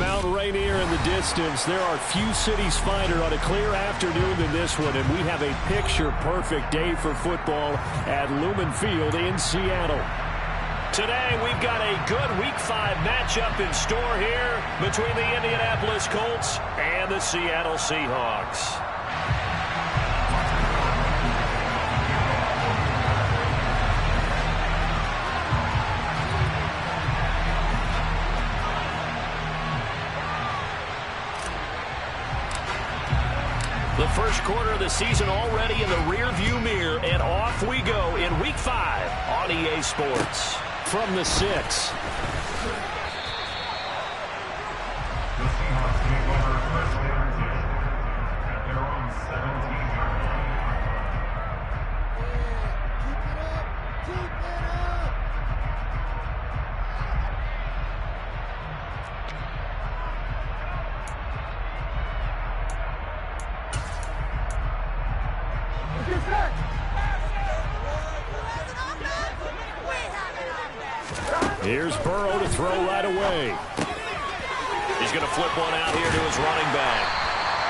Mount Rainier in the distance. There are few cities finer on a clear afternoon than this one, and we have a picture-perfect day for football at Lumen Field in Seattle. Today, we've got a good Week 5 matchup in store here between the Indianapolis Colts and the Seattle Seahawks. The first quarter of the season already in the rearview mirror, and off we go in Week 5 on EA Sports. From the 6. Here's Burrow to throw right away. He's going to flip one out here to his running back.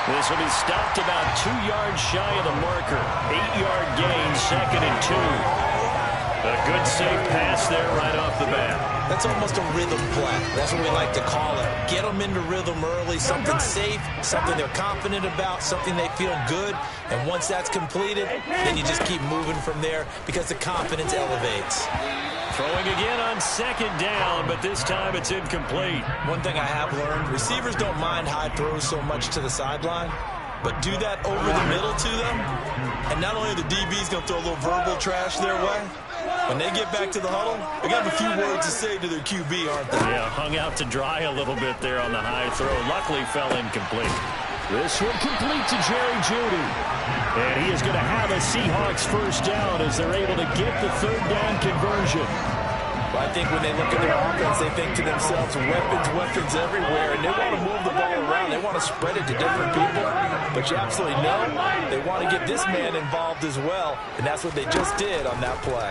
This will be stopped about 2 yards shy of the marker. 8-yard gain, 2nd and 2. A good safe pass there right off the bat. That's almost a rhythm play. That's what we like to call it. Get them into rhythm early, something safe, something they're confident about, something they feel good. And once that's completed, then you just keep moving from there because the confidence elevates. Throwing again on 2nd down, but this time it's incomplete. One thing I have learned, receivers don't mind high throws so much to the sideline, but do that over the middle to them, and not only are the DBs going to throw a little verbal trash their way, when they get back to the huddle, they're going to have a few words to say to their QB, aren't they? Yeah, hung out to dry a little bit there on the high throw. Luckily fell incomplete. This one complete to Jerry Jeudy. And he is going to have a Seahawks first down as they're able to get the 3rd down conversion. Well, I think when they look at their offense, they think to themselves, weapons everywhere, and they want to move the ball around. They want to spread it to different people. But you absolutely know they want to get this man involved as well, and that's what they just did on that play.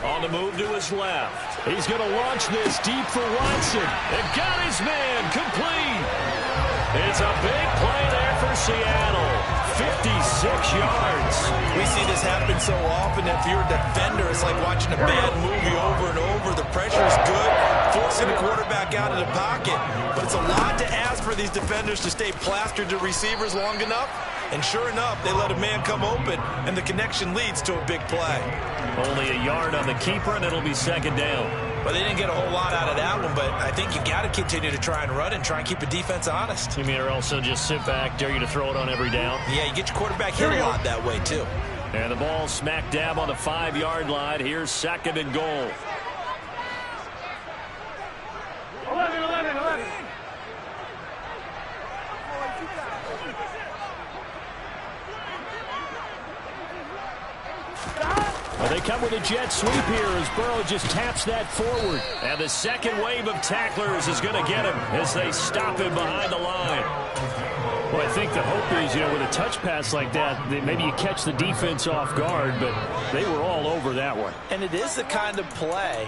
On the move to his left. He's going to launch this deep for Watson. And got his man complete. It's a big play there for Seattle. 56 yards. We see this happen so often. If you're a defender, it's like watching a bad movie over and over. The pressure is good, forcing the quarterback out of the pocket. But it's a lot to ask for these defenders to stay plastered to receivers long enough. And sure enough, they let a man come open, and the connection leads to a big play. Only a yard on the keeper, and it'll be 2nd down. Well, they didn't get a whole lot out of that one, but I think you got to continue to try and run and try and keep the defense honest. You mean or also just sit back, dare you to throw it on every down? Yeah, you get your quarterback hit a lot that way, too. And the ball smack dab on the 5-yard line. Here's 2nd and goal. 11. Well, they come with a jet sweep here as Burrow just taps that forward. And the second wave of tacklers is going to get him as they stop him behind the line. Well, I think the hope is, with a touch pass like that, maybe you catch the defense off guard, but they were all over that one. And it is the kind of play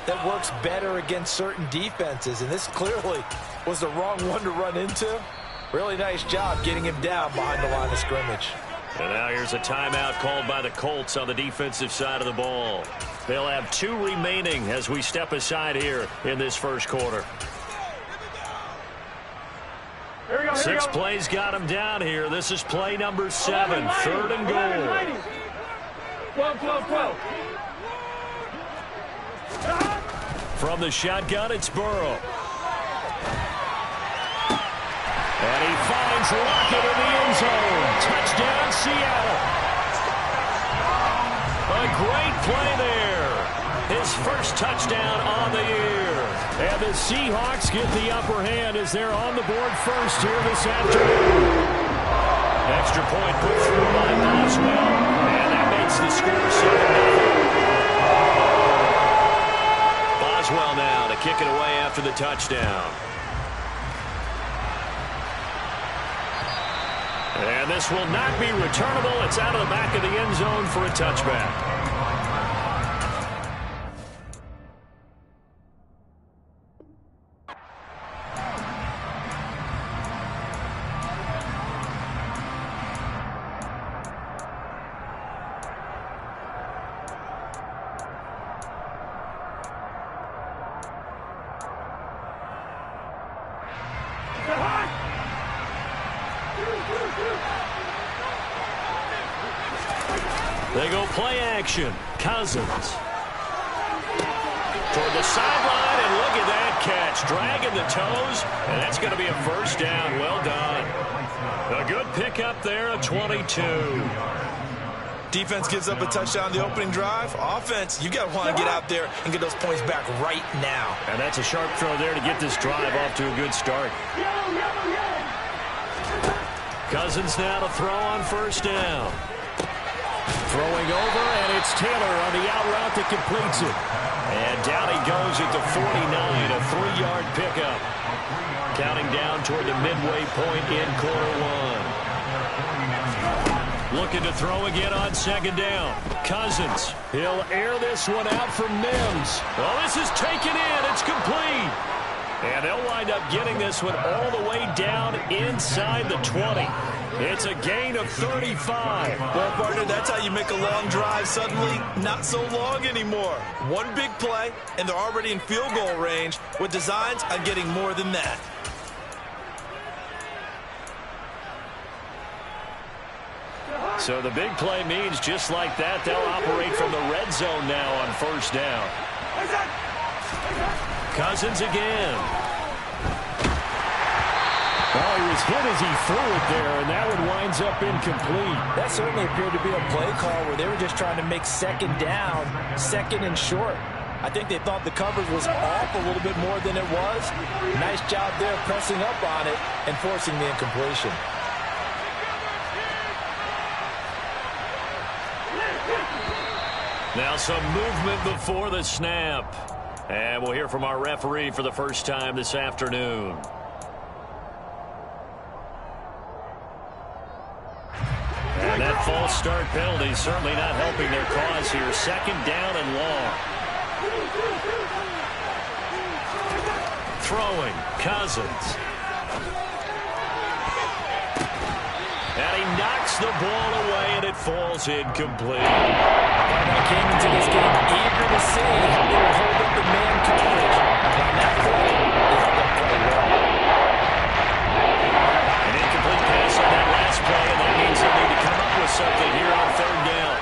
that works better against certain defenses, and this clearly was the wrong one to run into. Really nice job getting him down behind the line of scrimmage. And now here's a timeout called by the Colts on the defensive side of the ball. They'll have 2 remaining as we step aside here in this first quarter. 6 plays got him down here. This is play number 7, 3rd and goal. 12. From the shotgun, it's Burrow. And he finds Lockett in the end zone. Touchdown, Seattle. A great play there. His first touchdown on the year. And the Seahawks get the upper hand as they're on the board first here this afternoon. Extra point put through by Boswell. And that makes the score 7-0. Boswell now to kick it away after the touchdown. And this will not be returnable. It's out of the back of the end zone for a touchback. They go play action. Cousins. Toward the sideline, and look at that catch. Dragging the toes, and that's going to be a first down. Well done. A good pickup there of 22. Defense gives up a touchdown the opening drive. Offense, you got to want to get out there and get those points back right now. And that's a sharp throw there to get this drive off to a good start. Cousins now to throw on first down. Throwing over, and it's Taylor on the out route that completes it. And down he goes at the 49, a 3-yard pickup. Counting down toward the midway point in quarter one. Looking to throw again on second down. Cousins. He'll air this one out for Mims. Well, this is taken in. It's complete. And they'll wind up getting this one all the way down inside the 20. It's a gain of 35. Well, partner, that's how you make a long drive suddenly not so long anymore. One big play, and they're already in field goal range with designs on getting more than that. So the big play means just like that, they'll operate from the red zone now on first down. Cousins again. Oh, he was hit as he threw it there, and that one winds up incomplete. That certainly appeared to be a play call where they were just trying to make second down, second and short. I think they thought the coverage was off a little bit more than it was. Nice job there pressing up on it and forcing the incompletion. Now some movement before the snap. And we'll hear from our referee for the first time this afternoon. And that false start penalty certainly not helping their cause here. Second down and long. Throwing, Cousins. And he knocks the ball away, and it falls incomplete. I came into this game eager to see how they would hold up the man coverage. On that play, they held up quite well. An incomplete pass on that last play, and that means they'll need to come up with something here on third down.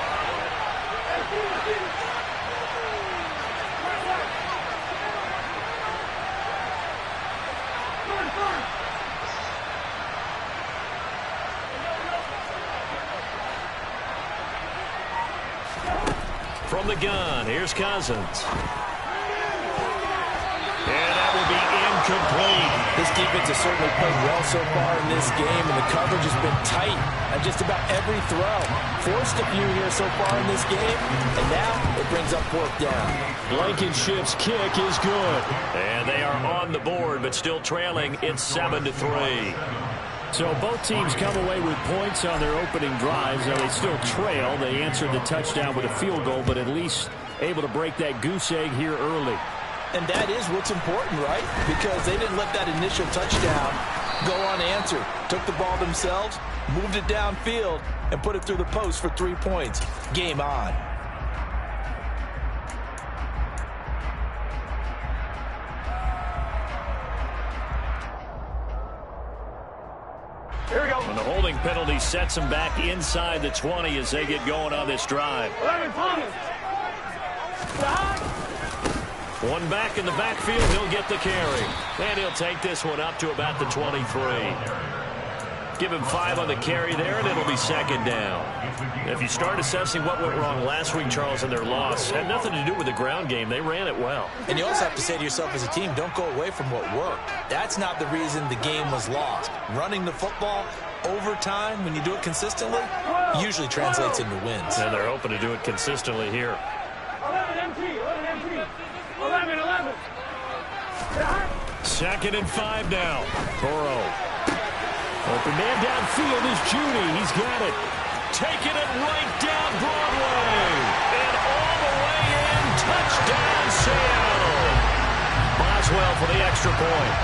From the gun, here's Cousins. And that will be incomplete. This defense has certainly played well so far in this game, and the coverage has been tight on just about every throw. Forced a few here so far in this game, and now it brings up fourth down. Blankenship's kick is good. And they are on the board, but still trailing. It's 7-3. So both teams come away with points on their opening drives. Now they still trail. They answered the touchdown with a field goal, but at least able to break that goose egg here early. And that is what's important, right? Because they didn't let that initial touchdown go unanswered. Took the ball themselves, moved it downfield, and put it through the post for 3 points. Game on. Here we go. And the holding penalty sets them back inside the 20 as they get going on this drive. 11, Thomas. One back in the backfield, he'll get the carry. And he'll take this one up to about the 23. Give him 5 on the carry there, and it'll be second down. If you start assessing what went wrong last week, Charles, in their loss, had nothing to do with the ground game. They ran it well. And you also have to say to yourself as a team, don't go away from what worked. That's not the reason the game was lost. Running the football over time, when you do it consistently, usually translates into wins. And they're hoping to do it consistently here. 11 MT, 11 MT. 11. 2nd and 5 now. Burrow. Open man downfield is Judy. He's got it. Taking it right down Broadway. And all the way in. Touchdown, Seattle. Boswell for the extra point.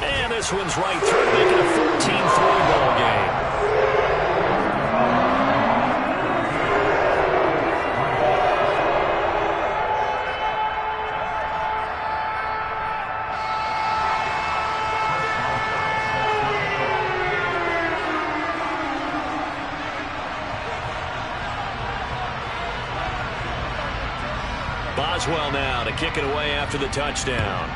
And this one's right through, making a 14-3 ball game. Boswell now to kick it away after the touchdown.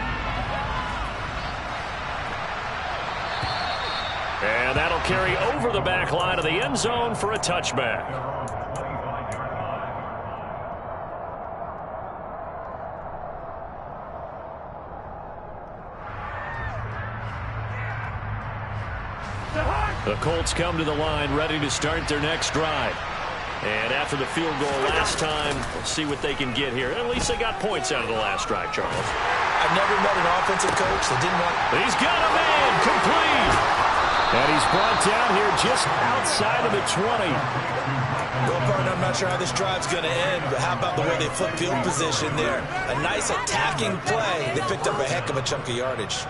And that'll carry over the back line of the end zone for a touchback. The Colts come to the line ready to start their next drive. And after the field goal last time, we'll see what they can get here. At least they got points out of the last drive, Charles. I've never met an offensive coach that didn't want... He's got a man complete. And he's brought down here just outside of the 20. Well, partner, I'm not sure how this drive's going to end, but how about the way they flip field position there? A nice attacking play. They picked up a heck of a chunk of yardage.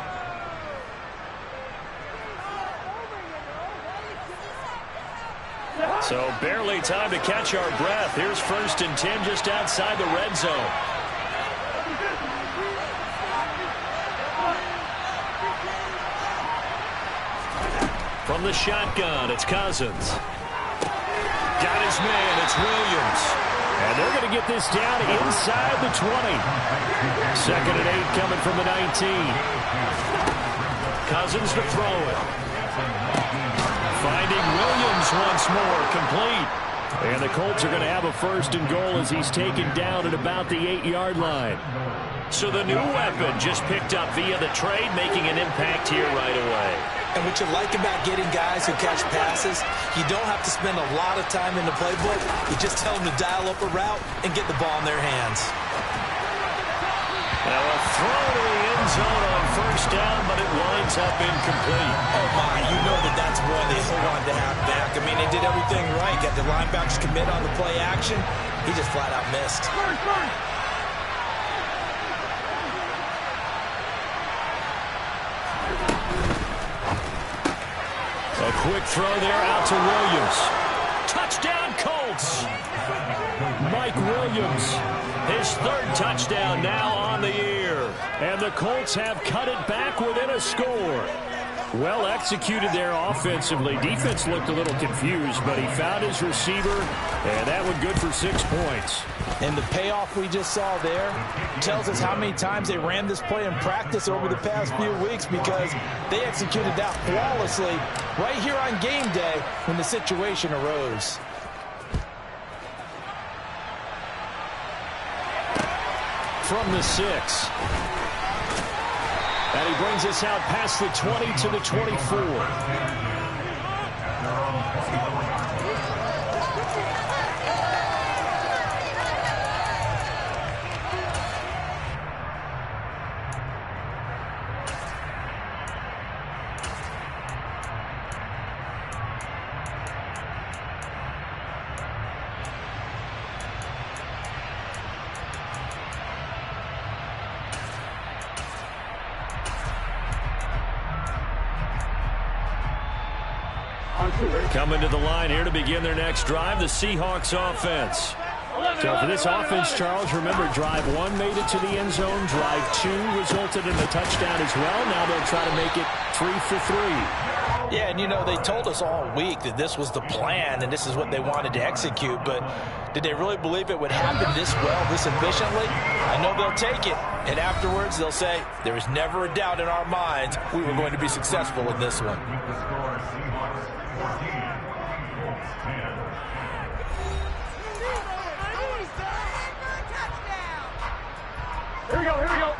So barely time to catch our breath. Here's 1st and 10 just outside the red zone. From the shotgun, it's Cousins. Got his man, it's Williams. And they're going to get this down inside the 20. 2nd and 8 coming from the 19. Cousins to throw it. Finding Williams once more, complete. And the Colts are going to have a 1st and goal as he's taken down at about the 8-yard line. So the new weapon just picked up via the trade, making an impact here right away. And what you like about getting guys who catch passes, you don't have to spend a lot of time in the playbook. You just tell them to dial up a route and get the ball in their hands. Now a throw to the end zone on 1st down, but it winds up incomplete. Oh, my, you know that's one they wanted to have back. I mean, they did everything right. Got the linebackers commit on the play action. He just flat out missed. A quick throw there out to Williams. Touchdown, Colts. Mike Williams, his 3rd touchdown now on the year. And the Colts have cut it back within a score. Well executed there offensively. Defense looked a little confused, but he found his receiver, and that one good for 6 points. And the payoff we just saw there tells us how many times they ran this play in practice over the past few weeks, because they executed that flawlessly right here on game day when the situation arose. From the 6. And he brings us out past the 20 to the 24. Coming to the line here to begin their next drive, the Seahawks offense. So for this offense, Charles, remember, drive 1 made it to the end zone. Drive 2 resulted in a touchdown as well. Now they'll try to make it 3 for 3. Yeah, and you know, they told us all week that this was the plan and this is what they wanted to execute, but did they really believe it would happen this well, this efficiently? I know they'll take it, and afterwards they'll say, there was never a doubt in our minds we were going to be successful in this one. Here we go, here we go.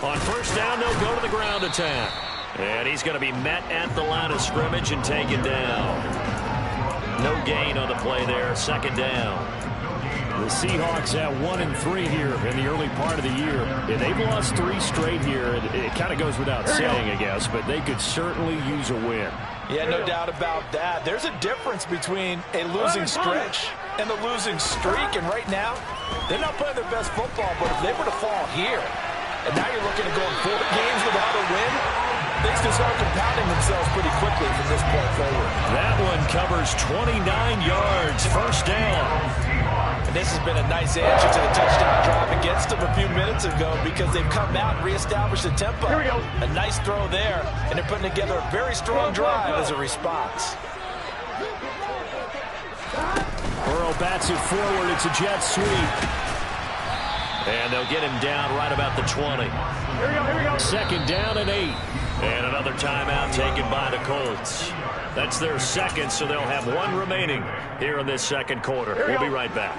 On 1st down, they'll go to the ground attack. And he's going to be met at the line of scrimmage and taken down. No gain on the play there, 2nd down. The Seahawks at 1-3 here in the early part of the year. And they've lost 3 straight here. It kind of goes without saying, I guess, but they could certainly use a win. Yeah, no doubt about that. There's a difference between a losing stretch and the losing streak, and right now, they're not playing their best football, but if they were to fall here, and now you're looking at going 4 games without a win, things can start compounding themselves pretty quickly from this point forward. That one covers 29 yards, 1st down. And this has been a nice answer to the touchdown drive against them a few minutes ago because they've come out and reestablished the tempo. A nice throw there, and they're putting together a very strong drive as a response. Burrow bats it forward. It's a jet sweep. And they'll get him down right about the 20. Second down and 8. And another timeout taken by the Colts. That's their second, so they'll have one remaining here in this second quarter. We'll be right back.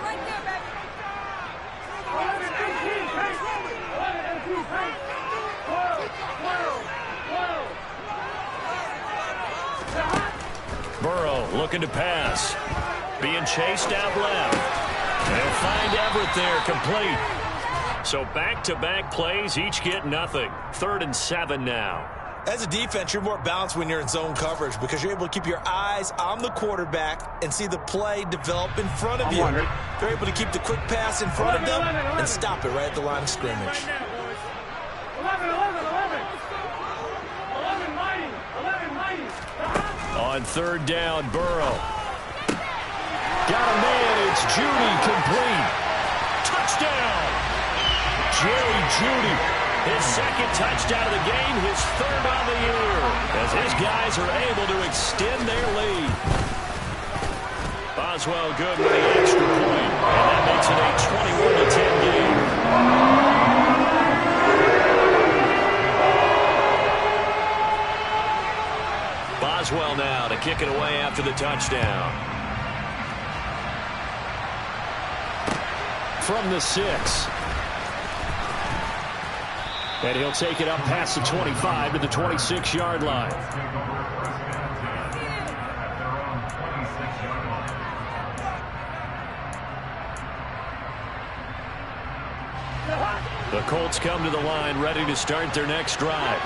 Burrow looking to pass. Being chased out left. They'll find Everett there, complete. So back-to-back plays, each get nothing. 3rd and 7 now. As a defense, you're more balanced when you're in zone coverage because you're able to keep your eyes on the quarterback and see the play develop in front of you. They're able to keep the quick pass in front of them and stop it right at the line of scrimmage. 11. On 3rd down, Burrow. Got a man, it's Judy, complete. Touchdown! Jerry Judy, his second touchdown of the game, his 3rd on the year, as his guys are able to extend their lead. Boswell good with the extra point, and that makes it a 21-10 game. Boswell now to kick it away after the touchdown. From the 6. And he'll take it up past the 25 to the 26-yard line. The Colts come to the line ready to start their next drive.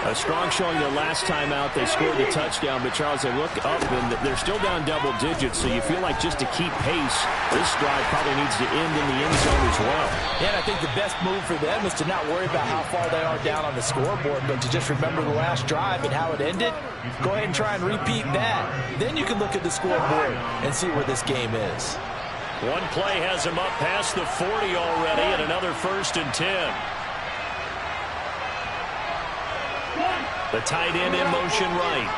A strong showing their last time out. They scored the touchdown, but Charles, they look up and they're still down double digits, so you feel like just to keep pace, this drive probably needs to end in the end zone as well. Yeah, and I think the best move for them is to not worry about how far they are down on the scoreboard, but to just remember the last drive and how it ended. Go ahead and try and repeat that. Then you can look at the scoreboard and see where this game is. One play has him up past the 40 already, and another 1st and 10. The tight end in motion right.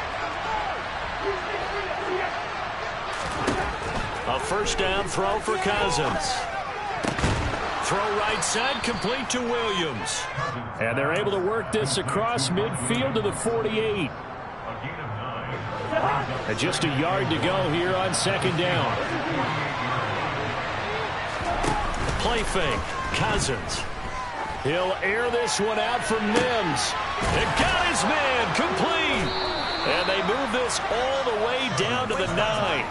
A 1st down throw for Cousins. Throw right side, complete to Williams. And they're able to work this across midfield to the 48. And just a yard to go here on 2nd down. Play fake. Cousins. He'll air this one out from Mims. It got his man, complete. And they move this all the way down to the 9.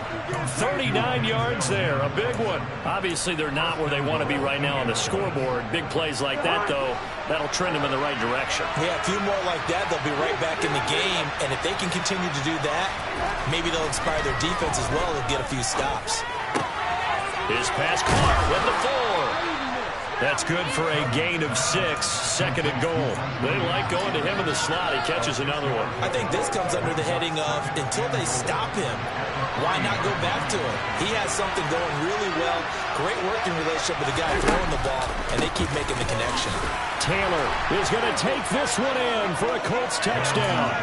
39 yards there, a big one. Obviously, they're not where they want to be right now on the scoreboard. Big plays like that, though, that'll trend them in the right direction. Yeah, a few more like that, they'll be right back in the game. And if they can continue to do that, maybe they'll inspire their defense as well and get a few stops. His pass caught with the 4. That's good for a gain of 6, 2nd and goal. They like going to him in the slot. He catches another one. I think this comes under the heading of until they stop him, why not go back to him? He has something going really well. Great working relationship with the guy throwing the ball, and they keep making the connection. Taylor is going to take this one in for a Colts touchdown.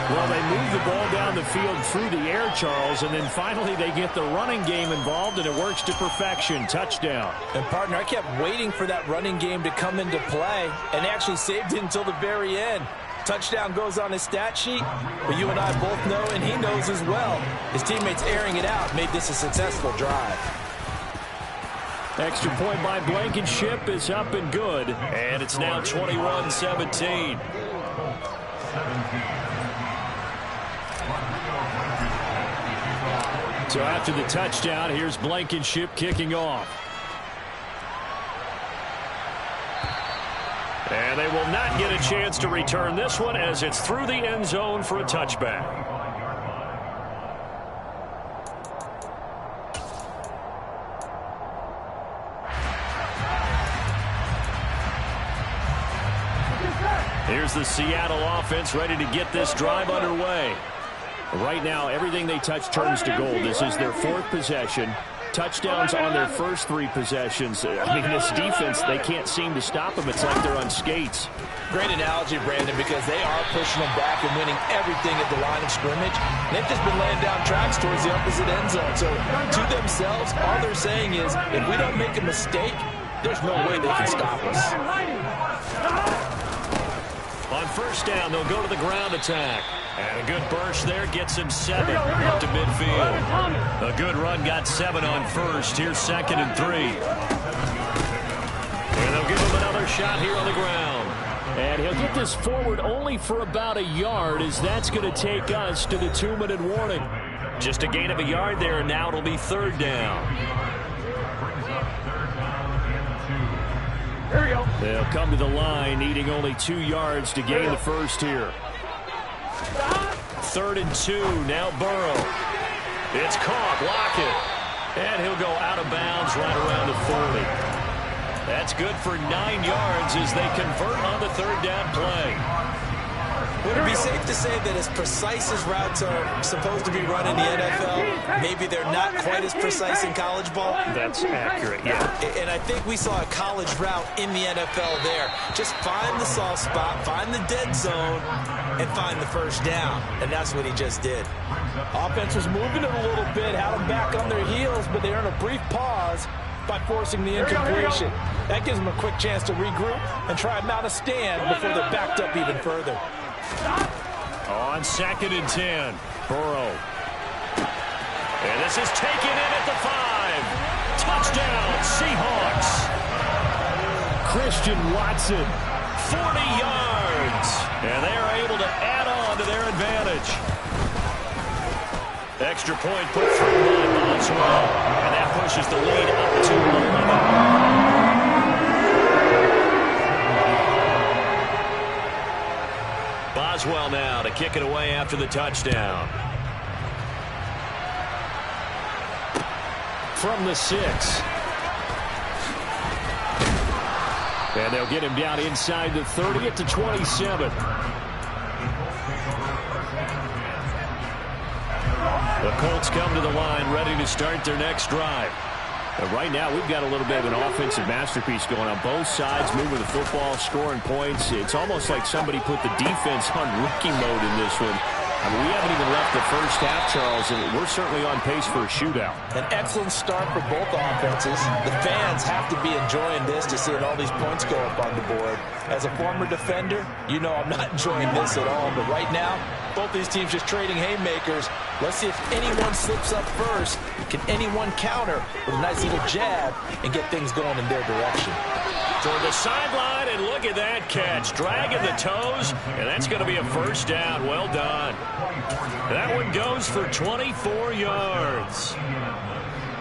Well, they move the ball down the field through the air, Charles, and then finally they get the running game involved, and it works to perfection. Touchdown. And, partner, I kept waiting for that running game to come into play, and they actually saved it until the very end. Touchdown goes on his stat sheet, but you and I both know, and he knows as well, his teammates airing it out made this a successful drive. Extra point by Blankenship is up and good, and it's now 21-17. So after the touchdown, here's Blankenship kicking off. And they will not get a chance to return this one as it's through the end zone for a touchback. Here's the Seattle offense ready to get this drive underway. Right now, everything they touch turns to gold. This is their 4th possession. touchdowns on their first 3 possessions. I mean, this defense, they can't seem to stop them. It's like they're on skates. Great analogy, Brandon, because they are pushing them back and winning everything at the line of scrimmage. They've just been laying down tracks towards the opposite end zone. So to themselves, all they're saying is, if we don't make a mistake, there's no way they can stop us. On first down, they'll go to the ground attack. And a good burst there gets him 7 up to midfield. A good run got 7 on first. Here's 2nd and 3. And they'll give him another shot here on the ground. And he'll get this forward only for about a yard, as that's going to take us to the 2-minute warning. Just a gain of a yard there, and now it'll be 3rd down. Here we go. They'll come to the line, needing only 2 yards to gain the first here. 3rd and 2, now Burrow. It's caught, Lockett. And he'll go out of bounds right around the 40. That's good for 9 yards as they convert on the 3rd down play. Would it be safe to say that as precise as routes are supposed to be run in the NFL, maybe they're not quite as precise in college ball? That's accurate, yeah. And I think we saw a college route in the NFL there. Just find the soft spot, find the dead zone, and find the first down. And that's what he just did. Offense was moving it a little bit, had them back on their heels, but they earned a brief pause by forcing the incompletion. That gives them a quick chance to regroup and try and mount a stand before they're backed up even further. On 2nd and 10, Burrow. And this is taken in at the 5. Touchdown, Seahawks. Christian Watson, 40 yards. And they are able to add on to their advantage. Extra point put through by Boswell. And that pushes the lead up to 11. Boswell now to kick it away after the touchdown. From the 6. And they'll get him down inside the 30 at the 27. The Colts come to the line ready to start their next drive. But right now, we've got a little bit of an offensive masterpiece going on both sides, moving the football, scoring points. It's almost like somebody put the defense on rookie mode in this one. I mean, we haven't even left the first half, Charles, and we're certainly on pace for a shootout. An excellent start for both offenses. The fans have to be enjoying this to seeing all these points go up on the board. As a former defender, you know I'm not enjoying this at all. But right now, both these teams just trading haymakers. Let's see if anyone slips up first. Can anyone counter with a nice little jab and get things going in their direction? Toward the sideline, and look at that catch. Dragging the toes, and that's going to be a first down. Well done. That one goes for 24 yards.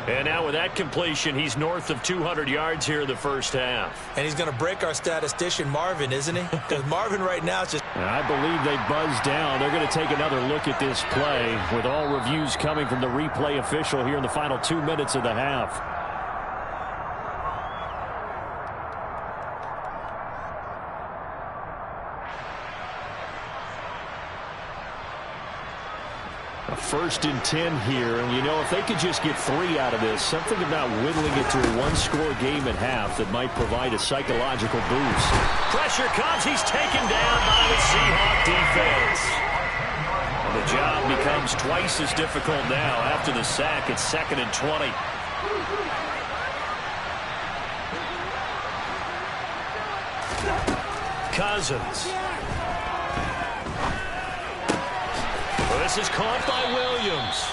And now with that completion, he's north of 200 yards here in the first half. And he's going to break our statistician, Marvin, isn't he? Because Marvin right now is just... I believe they buzzed down. They're going to take another look at this play with all reviews coming from the replay official here in the final 2 minutes of the half. A 1st and 10 here, and you know, if they could just get 3 out of this, something about whittling it to a one-score game at half that might provide a psychological boost. Pressure comes, he's taken down by the Seahawk defense. And the job becomes twice as difficult now after the sack. It's 2nd and 20. Cousins. This is caught by Williams.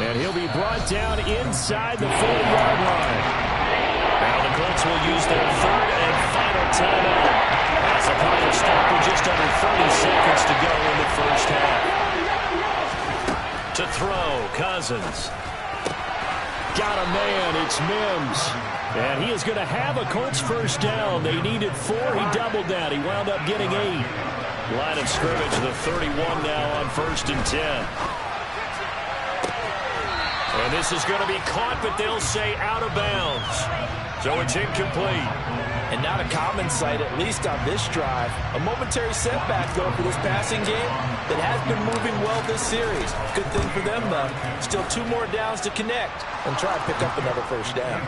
And he'll be brought down inside the 40-yard line. Now the Colts will use their 3rd and final timeout as the clock will stop with just under 30 seconds to go in the first half. To throw, Cousins. Got a man, it's Mims. And he is going to have a Colts first down. They needed 4, he doubled that. He wound up getting 8. Line of scrimmage, the 31 now on 1st and 10. And this is going to be caught, but they'll say out of bounds. So it's incomplete. And not a common sight, at least on this drive. A momentary setback, though, for this passing game that has been moving well this series. Good thing for them, though. Still 2 more downs to connect and try and pick up another first down.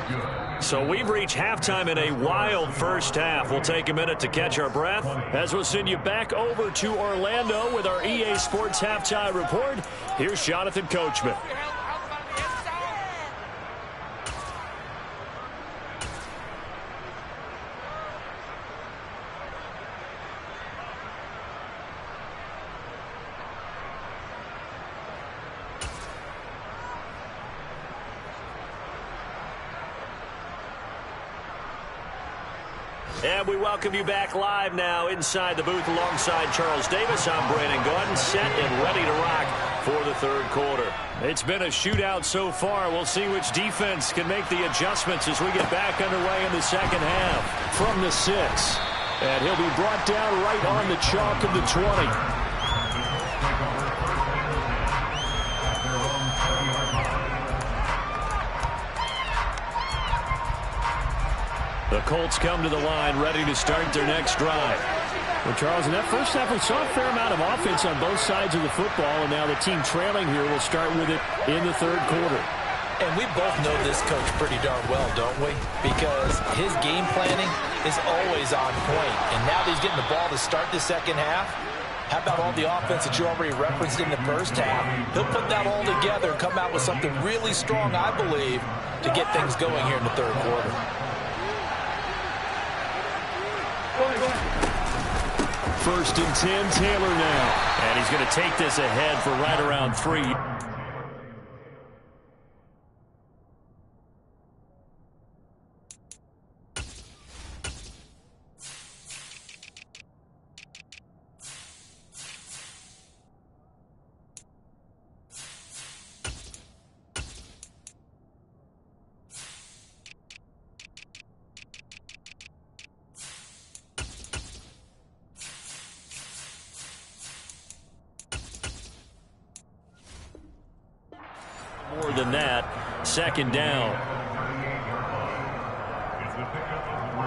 So we've reached halftime in a wild first half. We'll take a minute to catch our breath as we'll send you back over to Orlando with our EA Sports Halftime Report. Here's Jonathan Coachman. And we welcome you back live now inside the booth alongside Charles Davis. I'm Brandon Gordon, set and ready to rock for the third quarter. It's been a shootout so far. We'll see which defense can make the adjustments as we get back underway in the second half. From the 6. And he'll be brought down right on the chalk of the 20. The Colts come to the line, ready to start their next drive. Well, Charles, in that first half, we saw a fair amount of offense on both sides of the football, and now the team trailing here will start with it in the third quarter. And we both know this coach pretty darn well, don't we? Because his game planning is always on point. And now that he's getting the ball to start the second half, how about all the offense that you already referenced in the first half? He'll put that all together and come out with something really strong, I believe, to get things going here in the third quarter. First and 10, Taylor now. And he's going to take this ahead for right around 3. More than that, second down. It's the pickup of 3.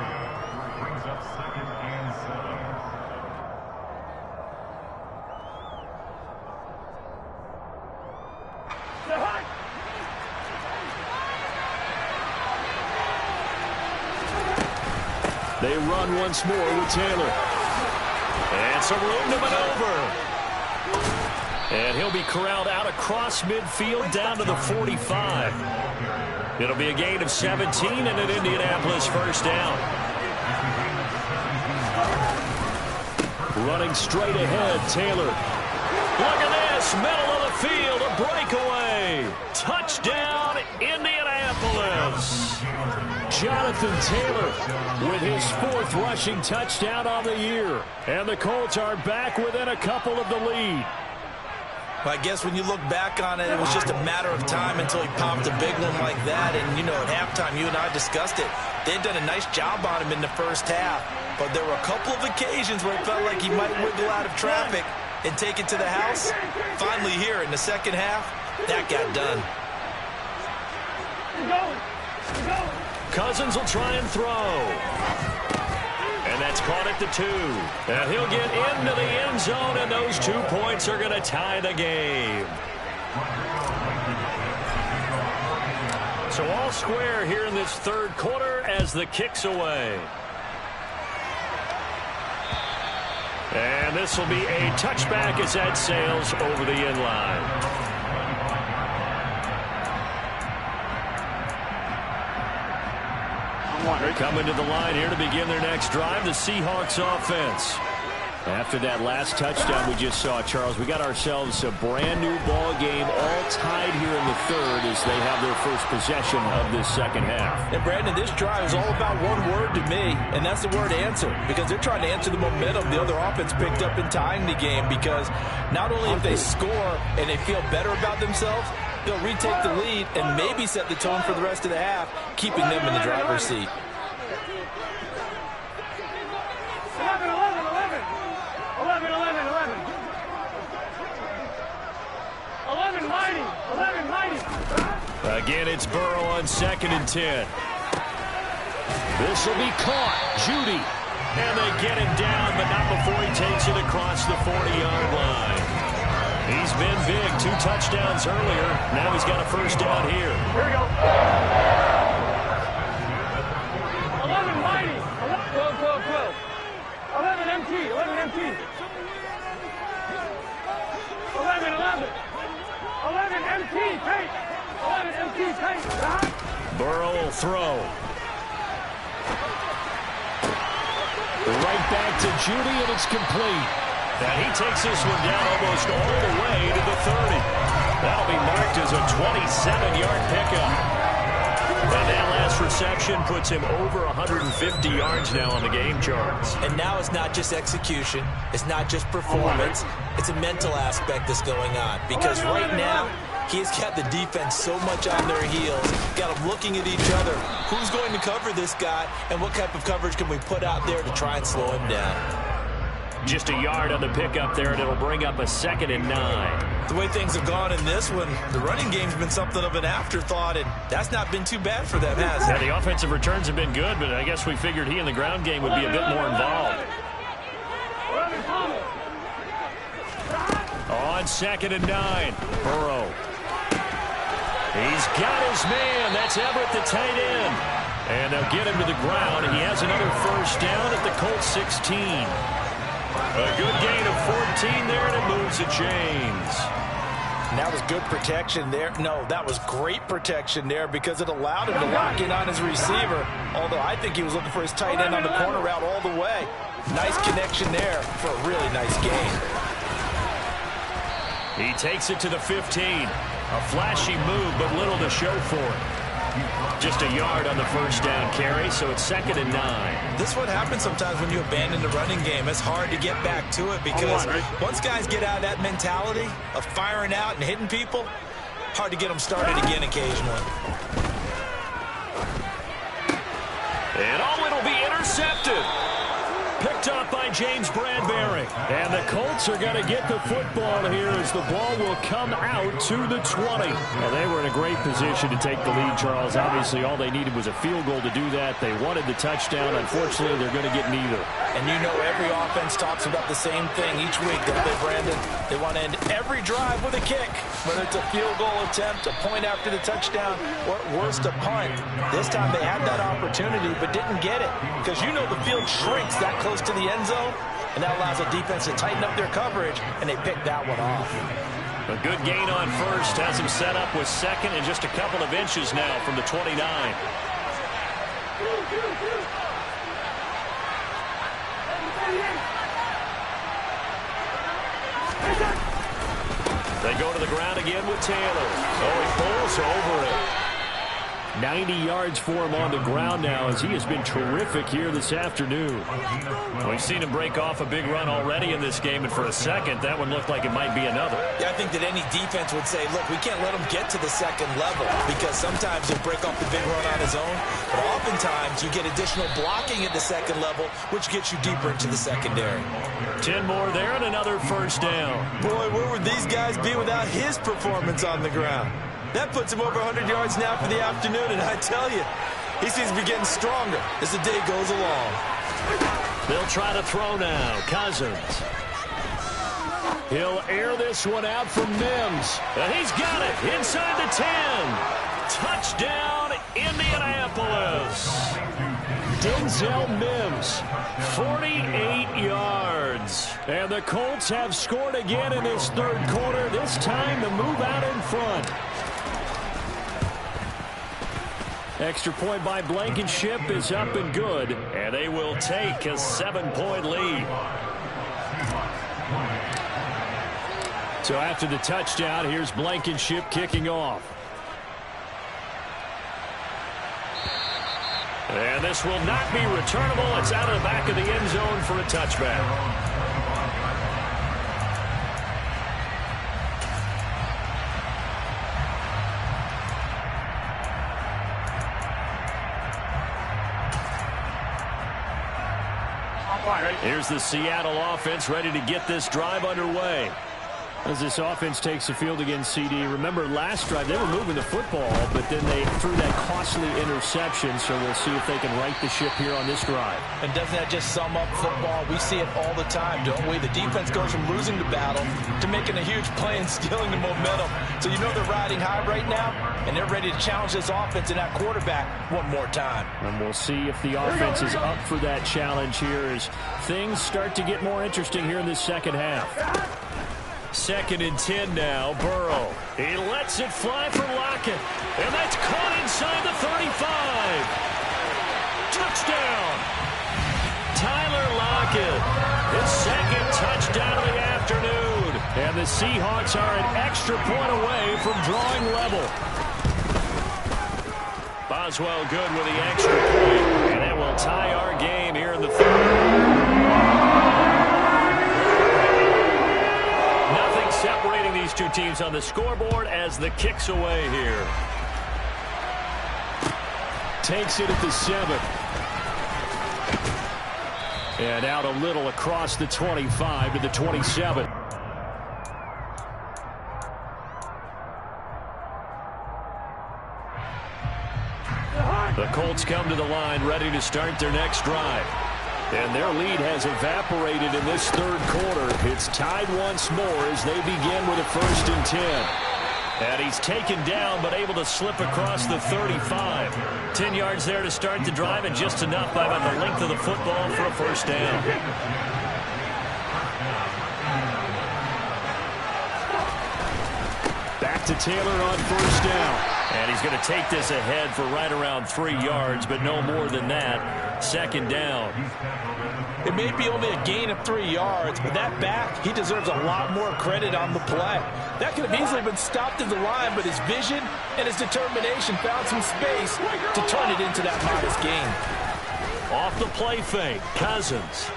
Brings up 2nd and 7. They run once more with Taylor. And some room to maneuver. And he'll be corralled out across midfield down to the 45. It'll be a gain of 17 and an Indianapolis first down. Running straight ahead, Taylor. Look at this, middle of the field, a breakaway. Touchdown, Indianapolis. Jonathan Taylor with his 4th rushing touchdown on the year. And the Colts are back within a couple of the lead. I guess when you look back on it, it was just a matter of time until he popped a big one like that. And, you know, at halftime, you and I discussed it. They'd done a nice job on him in the first half. But there were a couple of occasions where it felt like he might wiggle out of traffic and take it to the house. Finally here in the second half, that got done. Cousins will try and throw. And that's caught at the 2. And he'll get into the end zone, and those 2 points are going to tie the game. So all square here in this third quarter as the kick's away. And this will be a touchback as that sails over the end line. Coming to the line here to begin their next drive, the Seahawks offense. After that last touchdown we just saw, Charles, we got ourselves a brand new ball game, all tied here in the third as they have their first possession of this second half. And Brandon, this drive is all about one word to me, and that's the word answer, because they're trying to answer the momentum the other offense picked up in tying the game, because not only if they score and they feel better about themselves, they'll retake the lead and maybe set the tone for the rest of the half, keeping them in the driver's seat. 11. Again, it's Burrow on 2nd and 10. This will be caught. Judy. And they get him down, but not before he takes it across the 40-yard line. He's been big. 2 touchdowns earlier. Now he's got a first down here. Here we go. 11 mighty. 12, 12, 12. 11 MT. 11 MT. 11, 11. 11 MT. Take. 11 MT. Take. Burrow will throw. Right back to Judy, and it's complete. And he takes this one down almost all the way to the 30. That'll be marked as a 27-yard pickup. And that last reception puts him over 150 yards now on the game charts. And now it's not just execution. It's not just performance. It's a mental aspect that's going on. Because right now, he's got the defense so much on their heels, got them looking at each other. Who's going to cover this guy, and what type of coverage can we put out there to try and slow him down? Just a yard on the pickup there, and it'll bring up a 2nd and 9. The way things have gone in this one, the running game's been something of an afterthought, and that's not been too bad for them, has it? Yeah, the offensive returns have been good, but I guess we figured he in the ground game would be a bit more involved. On 2nd and 9, Burrow. He's got his man. That's Everett, the tight end. And they'll get him to the ground. He has another first down at the Colts 16. A good gain of 14 there, and it moves the chains. And that was good protection there. No, that was great protection there because it allowed him to lock in on his receiver. Although I think he was looking for his tight end on the corner route all the way. Nice connection there for a really nice gain. He takes it to the 15. A flashy move, but little to show for it. Just a yard on the first down carry, so it's 2nd and 9. This is what happens sometimes when you abandon the running game. It's hard to get back to it because once guys get out of that mentality of firing out and hitting people, hard to get them started again occasionally. And it'll be intercepted. Picked up by James Bradbury. And the Colts are going to get the football here as the ball will come out to the 20. Well, they were in a great position to take the lead, Charles. Obviously, all they needed was a field goal to do that. They wanted the touchdown. Unfortunately, they're going to get neither. And you know every offense talks about the same thing each week, don't they, Brandon? They want to end every drive with a kick, whether it's a field goal attempt, a point after the touchdown, or at worst, a punt. This time they had that opportunity but didn't get it because you know the field shrinks that close to the end zone, and that allows the defense to tighten up their coverage, and they picked that one off. A good gain on first has him set up with 2nd and just a couple of inches now from the 29. They go to the ground again with Taylor. Oh, he pulls over it. 90 yards for him on the ground now as he has been terrific here this afternoon. We've seen him break off a big run already in this game, and for a second, that one looked like it might be another. Yeah, I think that any defense would say, look, we can't let him get to the 2nd level because sometimes he'll break off the big run on his own, but oftentimes you get additional blocking at the 2nd level, which gets you deeper into the secondary. 10 more there and another first down. Boy, where would these guys be without his performance on the ground? That puts him over 100 yards now for the afternoon, and I tell you, he seems to be getting stronger as the day goes along. They'll try to throw now. Cousins. He'll air this one out from Mims. And he's got it inside the 10. Touchdown, Indianapolis. Denzel Mims, 48 yards. And the Colts have scored again in this 3rd quarter, this time to move out in front. Extra point by Blankenship is up and good, and they will take a 7-point lead. So after the touchdown, here's Blankenship kicking off. And this will not be returnable. It's out of the back of the end zone for a touchback. Here's the Seattle offense ready to get this drive underway. As this offense takes the field against CD, remember last drive they were moving the football, but then they threw that costly interception, so we'll see if they can right the ship here on this drive. And doesn't that just sum up football? We see it all the time, don't we? The defense goes from losing the battle to making a huge play and stealing the momentum. So you know they're riding high right now, and they're ready to challenge this offense and that quarterback one more time. And we'll see if the offense is up for that challenge here as things start to get more interesting here in this second half. 2nd and 10 now. Burrow. He lets it fly for Lockett. And that's caught inside the 35. Touchdown. Tyler Lockett. His 2nd touchdown of the afternoon. And the Seahawks are an extra point away from drawing level. Boswell good with the extra point. And that will tie our game here in the 3rd. Separating these two teams on the scoreboard as the kick's away here. Takes it at the 7. And out a little across the 25 to the 27. The Colts come to the line ready to start their next drive. And their lead has evaporated in this 3rd quarter. It's tied once more as they begin with a 1st and 10. And he's taken down but able to slip across the 35. 10 yards there to start the drive and just enough by about the length of the football for a 1st down. Back to Taylor on 1st down. And he's going to take this ahead for right around 3 yards, but no more than that. 2nd down. It may be only a gain of 3 yards, but that back, he deserves a lot more credit on the play. That could have easily been stopped at the line, but his vision and his determination found some space to turn it into that modest gain. Off the play fake, Cousins.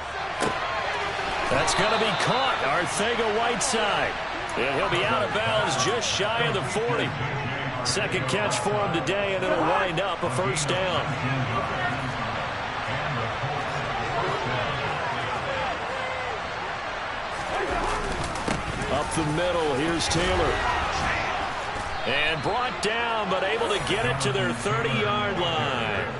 That's going to be caught. Arcega-Whiteside. And he'll be out of bounds just shy of the 40. 2nd catch for him today, and it'll wind up a 1st down. Up the middle, here's Taylor. And brought down, but able to get it to their 30-yard line.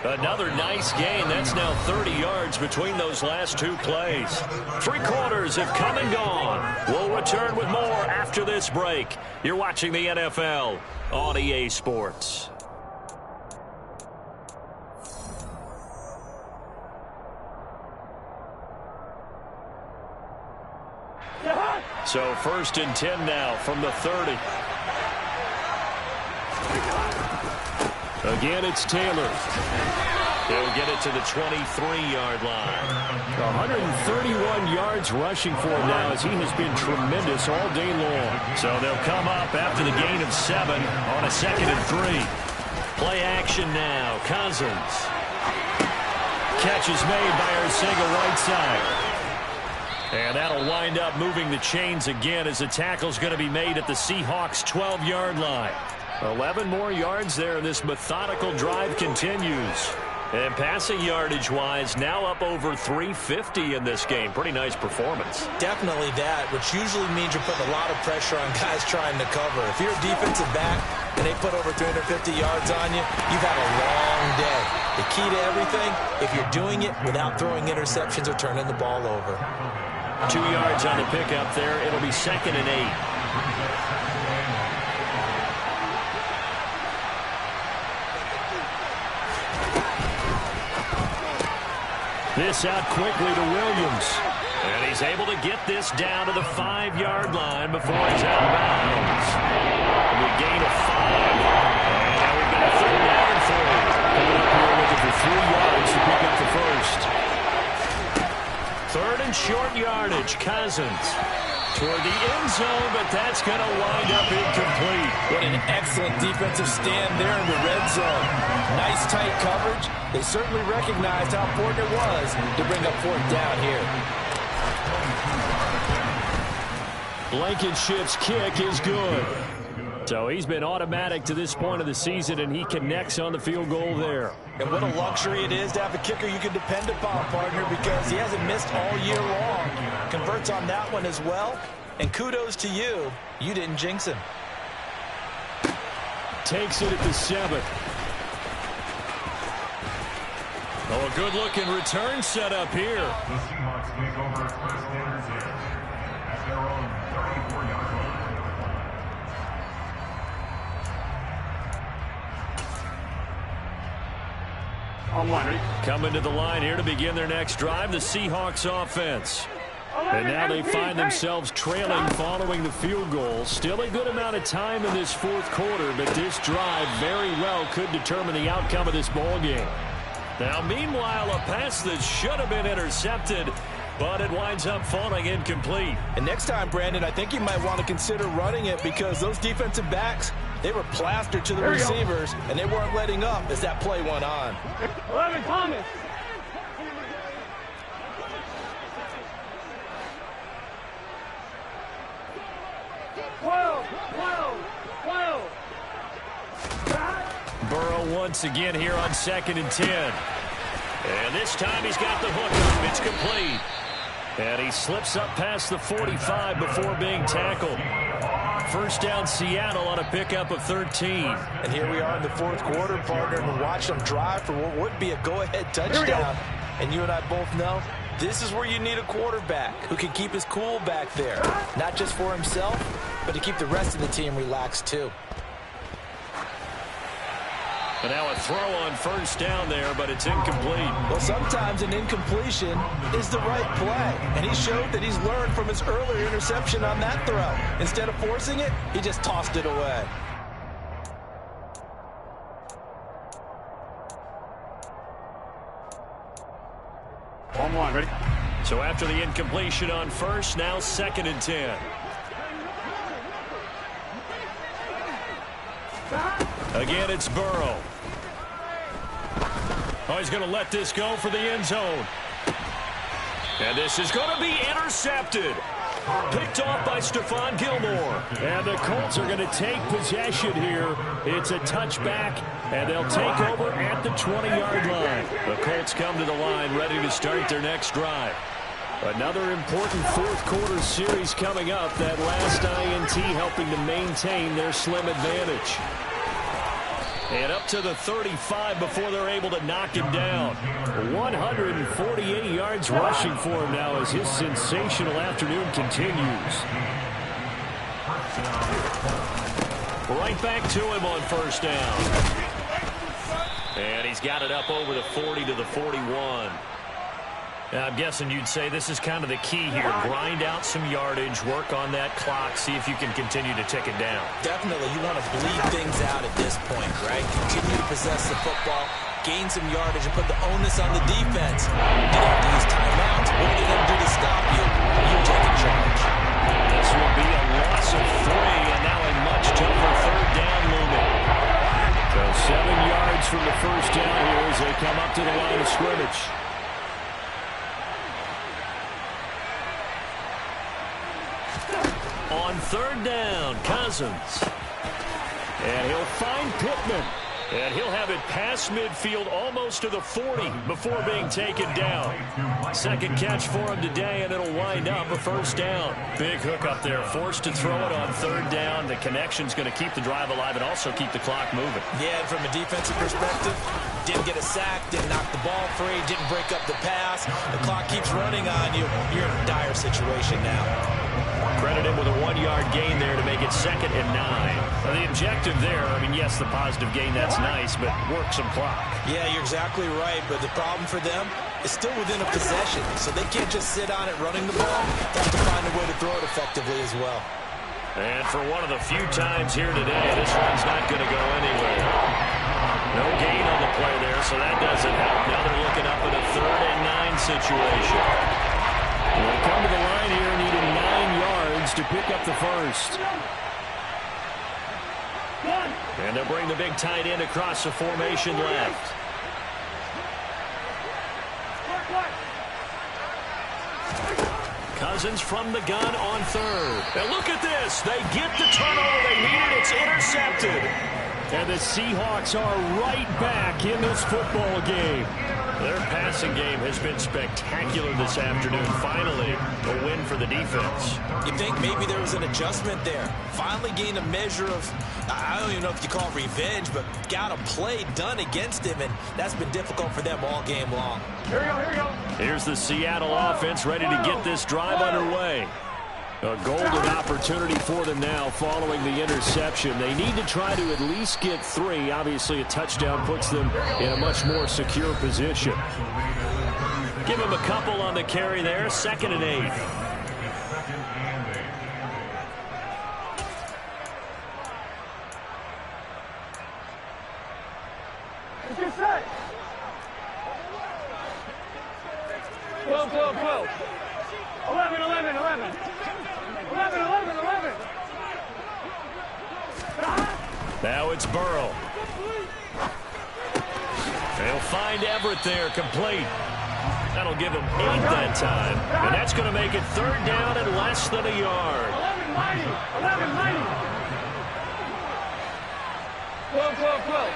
Another nice gain. That's now 30 yards between those last 2 plays. 3 quarters have come and gone. We'll return with more after this break. You're watching the NFL on EA Sports. So 1st and 10 now from the 30. Again, it's Taylor. He'll get it to the 23-yard line. 131 yards rushing for him now as he has been tremendous all day long. So they'll come up after the gain of 7 on a 2nd and 3. Play action now. Cousins. Catch is made by Arcega-Whiteside. And that'll wind up moving the chains again as the tackle's going to be made at the Seahawks' 12-yard line. 11 more yards there, and this methodical drive continues. And passing yardage-wise, now up over 350 in this game. Pretty nice performance. Definitely that, which usually means you're putting a lot of pressure on guys trying to cover. If you're a defensive back and they put over 350 yards on you, you've had a long day. The key to everything, if you're doing it without throwing interceptions or turning the ball over. 2 yards on the pickup there. It'll be 2nd and 8. This out quickly to Williams. And he's able to get this down to the 5-yard line before he's out of bounds. And we gain a 5. And now we've got a 3rd down and 3. Coming up here looking for 3 yards to pick up the 1st. 3rd and short yardage. Cousins toward the end zone, but that's going to wind up incomplete. What an excellent defensive stand there in the red zone. Nice tight coverage. They certainly recognized how important it was to bring up 4th down here. Blankenship's kick is good. So he's been automatic to this point of the season, and he connects on the field goal there. And what a luxury it is to have a kicker you can depend upon, partner, because he hasn't missed all year long. Converts on that one as well. And kudos to you. You didn't jinx him. Takes it at the 7. Oh, a good-looking return set up here. The Seahawks take over first and 10 at their own 34-yard line. Coming to the line here to begin their next drive, the Seahawks offense. And now they find themselves trailing following the field goal. Still a good amount of time in this fourth quarter, but this drive very well could determine the outcome of this ball game. Now, meanwhile, a pass that should have been intercepted, but it winds up falling incomplete. And next time, Brandon, I think you might want to consider running it because those defensive backs, they were plastered to the receivers, and they weren't letting up as that play went on. 11, Thomas. Burrow once again here on 2nd and 10. And this time he's got the hook up. It's complete. And he slips up past the 45 before being tackled. First down Seattle on a pickup of 13. And here we are in the fourth quarter, partner, and watch them drive for what would be a go-ahead touchdown. And you and I both know this is where you need a quarterback who can keep his cool back there. Not just for himself, but to keep the rest of the team relaxed too. And now a throw on first down there, but it's incomplete. Well, sometimes an incompletion is the right play. And he showed that he's learned from his earlier interception on that throw. Instead of forcing it, he just tossed it away. Ready? So after the incompletion on first, now 2nd and 10. Again, it's Burrow. Oh, he's going to let this go for the end zone. And this is going to be intercepted. Picked off by Stephon Gilmore. And the Colts are going to take possession here. It's a touchback, and they'll take over at the 20-yard line. The Colts come to the line ready to start their next drive. Another important fourth quarter series coming up. That last INT helping to maintain their slim advantage. And up to the 35 before they're able to knock him down. 148 yards rushing for him now as his sensational afternoon continues. Right back to him on first down. And he's got it up over the 40 to the 41. Now, I'm guessing you'd say this is kind of the key here. Grind out some yardage, work on that clock, see if you can continue to tick it down. Definitely. You want to bleed things out at this point, right? Continue to possess the football, gain some yardage, and put the onus on the defense. You don't have to use timeouts. What are they going to do to stop you? You take a charge. This will be a loss of 3, and now a much tougher third down looming. So 7 yards from the first down here as they come up to the line of scrimmage. On third down, Cousins. And he'll find Pittman. And he'll have it past midfield almost to the 40 before being taken down. Second catch for him today, and it'll wind up a first down. Big hook up there, forced to throw it on third down. The connection's going to keep the drive alive and also keep the clock moving. Yeah, and from a defensive perspective, didn't get a sack, didn't knock the ball free, didn't break up the pass. The clock keeps running on you. You're in a dire situation now. Credit him with a 1-yard gain there to make it 2nd and 9. Now, the objective there, I mean, yes, the positive gain, that's nice, but work some clock. Yeah, you're exactly right, but the problem for them is still within a possession, so they can't just sit on it running the ball. They have to find a way to throw it effectively as well. And for one of the few times here today, this one's not going to go anywhere. No gain on the play there, so that doesn't help. Now they're looking up at a 3rd and 9 situation. They come to the line here needing 9 yards to pick up the first. And they'll bring the big tight end across the formation left. Cousins from the gun on 3rd. And look at this. They get the turnover they needed. It's intercepted. And the Seahawks are right back in this football game. Their passing game has been spectacular this afternoon. Finally, a win for the defense. You think maybe there was an adjustment there. Finally gained a measure of, I don't even know if you call it revenge, but got a play done against him, and that's been difficult for them all game long. Here we go, here we go. Here's the Seattle offense ready to get this drive underway. A golden opportunity for them now following the interception. They need to try to at least get 3. Obviously, a touchdown puts them in a much more secure position. Give them a couple on the carry there. 2nd and 8. Get set. 12, 12, 12. 11, 11, 11. 11, 11, 11. Now it's Burrow. They'll find Everett there, complete. That'll give him 8 that time. And that's going to make it 3rd down and less than a yard. 11, 90. 11, 90. 12, 12, 12.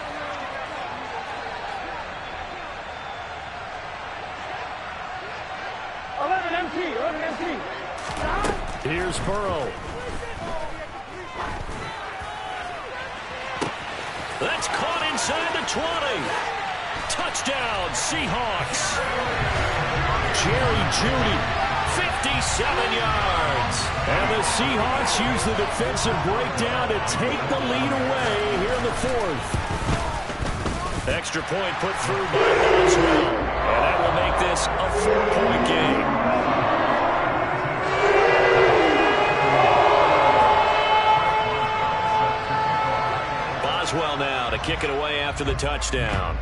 Here's Burrow. That's caught inside the 20. Touchdown, Seahawks. Jerry Jeudy, 57 yards. And the Seahawks use the defensive breakdown to take the lead away here in the 4th. Extra point put through by Boswell. And that will make this a 4-point game. Boswell now to kick it away after the touchdown.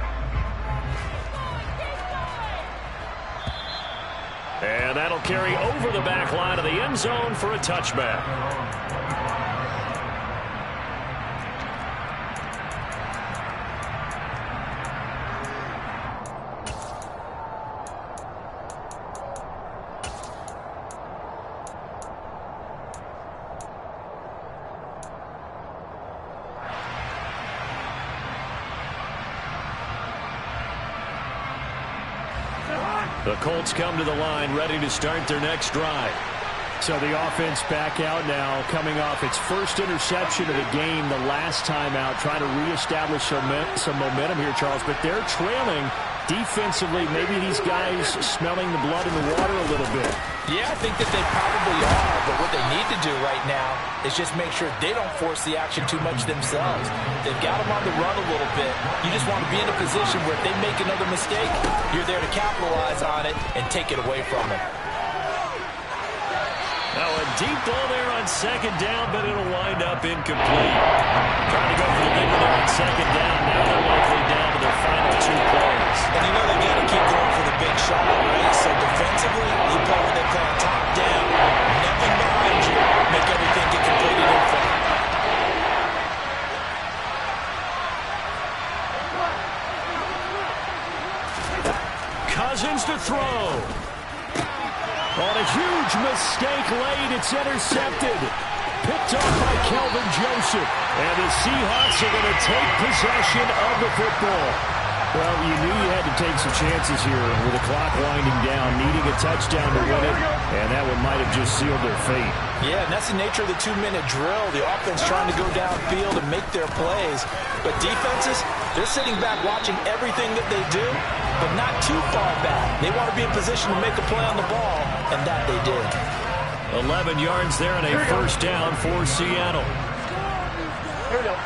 And that'll carry over the back line of the end zone for a touchback. The Colts come to the line, ready to start their next drive. So the offense back out now, coming off its first interception of the game the last time out, trying to reestablish some momentum here, Charles. But they're trailing defensively. Maybe these guys smelling the blood in the water a little bit. Yeah, I think that they probably are. But what they need to do right now is just make sure they don't force the action too much themselves. They've got them on the run a little bit. You just want to be in a position where if they make another mistake, you're there to capitalize on it and take it away from them. Now a deep ball there on 2nd down, but it'll wind up incomplete. Trying to go for the big one there on 2nd down. Now they're likely down to their final 2 plays. And you know they got to keep going for the big shot, right? So defensively, you play what they call top down. Nothing behind you. Make everything get completed in front. Cousins to throw. On a huge mistake late, it's intercepted. Picked off by Kelvin Joseph. And the Seahawks are going to take possession of the football. Well, you knew you had to take some chances here with the clock winding down, needing a touchdown to win it, and that one might have just sealed their fate. Yeah, and that's the nature of the 2-minute drill. The offense trying to go downfield and make their plays. But defenses, they're sitting back watching everything that they do, but not too far back. They want to be in position to make a play on the ball, and that they did. 11 yards there and a 1st down for Seattle. Here we go.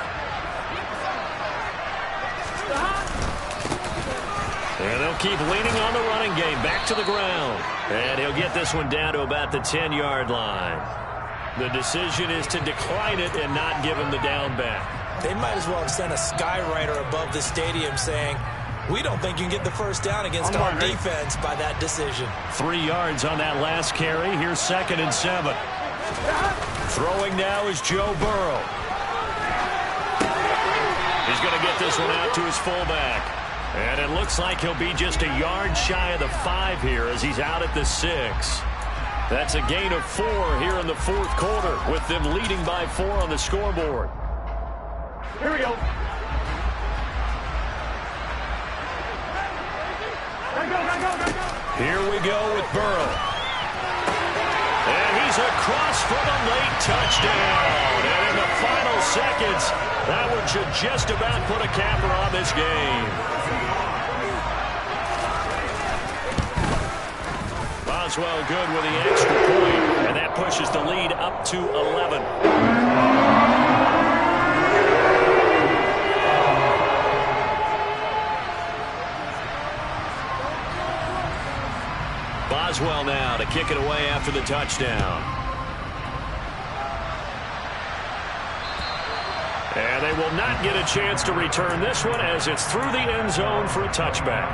And they'll keep leaning on the running game. Back to the ground. And he'll get this one down to about the 10-yard line. The decision is to decline it and not give him the down back. They might as well have sent a skywriter above the stadium saying, we don't think you can get the 1st down against our defense by that decision. 3 yards on that last carry. Here's 2nd and 7. Throwing now is Joe Burrow. He's going to get this one out to his fullback. And it looks like he'll be just a yard shy of the 5 here as he's out at the 6. That's a gain of 4 here in the 4th quarter with them leading by 4 on the scoreboard. Here we go. Here we go with Burrow. And he's across for the late touchdown. And in the final seconds, that one should just about put a capper on this game. Boswell good with the extra point, and that pushes the lead up to 11. Boswell now to kick it away after the touchdown. And they will not get a chance to return this one as it's through the end zone for a touchback.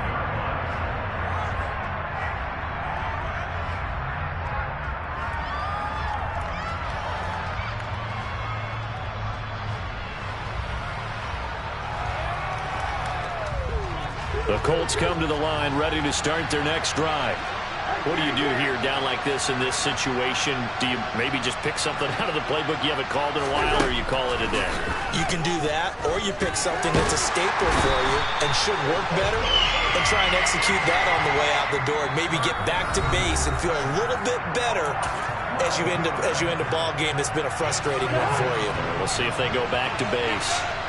The Colts come to the line ready to start their next drive. What do you do here down like this in this situation? Do you maybe just pick something out of the playbook you haven't called in a while, or you call it a day? You can do that, or you pick something that's a staple for you and should work better and try and execute that on the way out the door and maybe get back to base and feel a little bit better as you end a ball game that's been a frustrating one for you. We'll see if they go back to base.